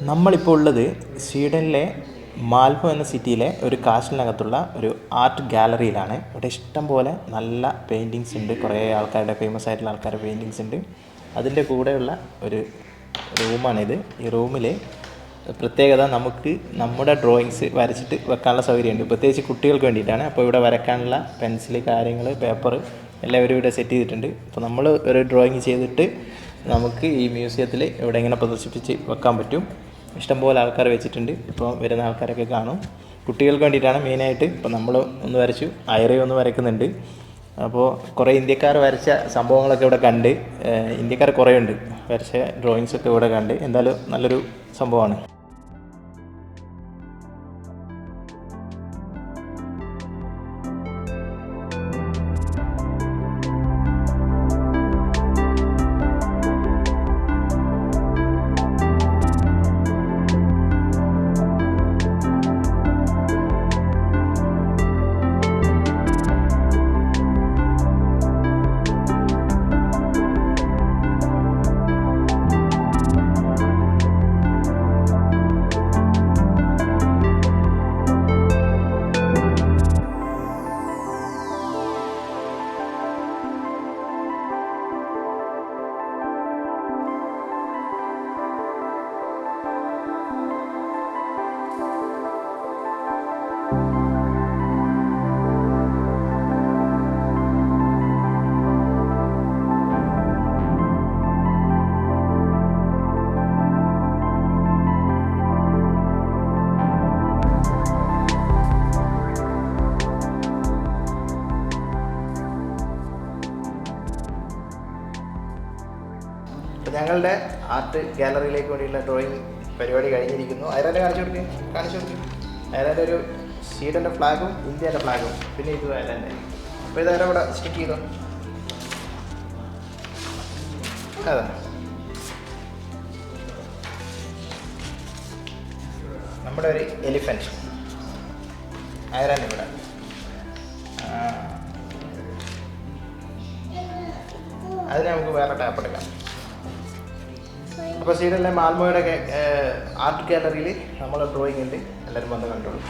നമ്മളിപ്പോൾ ഉള്ളത് സ്വീഡനിലെ മാൽമോ എന്ന സിറ്റിയിലെ ഒരു കാസിലിനകത്തുള്ള ഒരു ആർട്ട് ഗാലറിയിലാണ്. ഇവിടെ ഇഷ്ടം പോലെ നല്ല പെയിൻറ്റിങ്സ് ഉണ്ട്. കുറേ ആൾക്കാരുടെ ഫേമസ് ആയിട്ടുള്ള ആൾക്കാരുടെ പെയിൻറ്റിങ്സ് ഉണ്ട്. അതിൻ്റെ കൂടെയുള്ള ഒരു റൂമാണിത്. ഈ റൂമിൽ പ്രത്യേകത നമുക്ക് നമ്മുടെ ഡ്രോയിങ്സ് വരച്ചിട്ട് വെക്കാനുള്ള സൗകര്യമുണ്ട്. പ്രത്യേകിച്ച് കുട്ടികൾക്ക് വേണ്ടിയിട്ടാണ്. അപ്പോൾ ഇവിടെ വരയ്ക്കാനുള്ള പെൻസിൽ, കാര്യങ്ങൾ, പേപ്പർ എല്ലാവരും ഇവിടെ സെറ്റ് ചെയ്തിട്ടുണ്ട്. അപ്പോൾ നമ്മൾ ഒരു ഡ്രോയിങ് ചെയ്തിട്ട് നമുക്ക് ഈ മ്യൂസിയത്തിൽ ഇവിടെ ഇങ്ങനെ പ്രദർശിപ്പിച്ച് വെക്കാൻ പറ്റും. ഇഷ്ടംപോലെ ആൾക്കാർ വെച്ചിട്ടുണ്ട്. ഇപ്പോൾ വരുന്ന ആൾക്കാരൊക്കെ കാണും. കുട്ടികൾക്ക് വേണ്ടിയിട്ടാണ് മെയിനായിട്ട്. ഇപ്പോൾ നമ്മൾ ഒന്ന് വരച്ചു, ഐറി ഒന്ന് വരയ്ക്കുന്നുണ്ട്. അപ്പോൾ കുറേ ഇന്ത്യക്കാർ വരച്ച സംഭവങ്ങളൊക്കെ ഇവിടെ കണ്ട്, ഇന്ത്യക്കാർ കുറേ ഉണ്ട് വരച്ച ഡ്രോയിങ്സൊക്കെ ഇവിടെ കണ്ട്. എന്തായാലും നല്ലൊരു സംഭവമാണ്. ഞങ്ങളുടെ ആർട്ട് ഗാലറിയിലേക്ക് വേണ്ടിയുള്ള ഡ്രോയിങ് പരിപാടി കഴിഞ്ഞിരിക്കുന്നു. അയറാൻ്റെ കാണിച്ചു കൊടുക്കും. അയറാൻ്റെ ഒരു സ്വീഡൻ്റെ ഫ്ലാഗും ഇന്ത്യൻ്റെ ഫ്ലാഗും, പിന്നെ ഇത് അയറാൻ്റെ. അപ്പോൾ ഇതാരും ഇവിടെ സ്റ്റിക്ക് ചെയ്തോ. അതെ, നമ്മുടെ ഒരു എലിഫൻറ്റ് അയറാൻ്റെ ഇവിടെ. അതിന് നമുക്ക് വേറെ ടാപ്പ് എടുക്കാം. അപ്പോൾ സ്വീഡനിലെ മാൽമോയുടെ ആർട്ട് ഗാലറിയിൽ നമ്മളെ ഡ്രോയിങ് ഉണ്ട്. എല്ലാവരും വന്ന് കണ്ടോളൂ.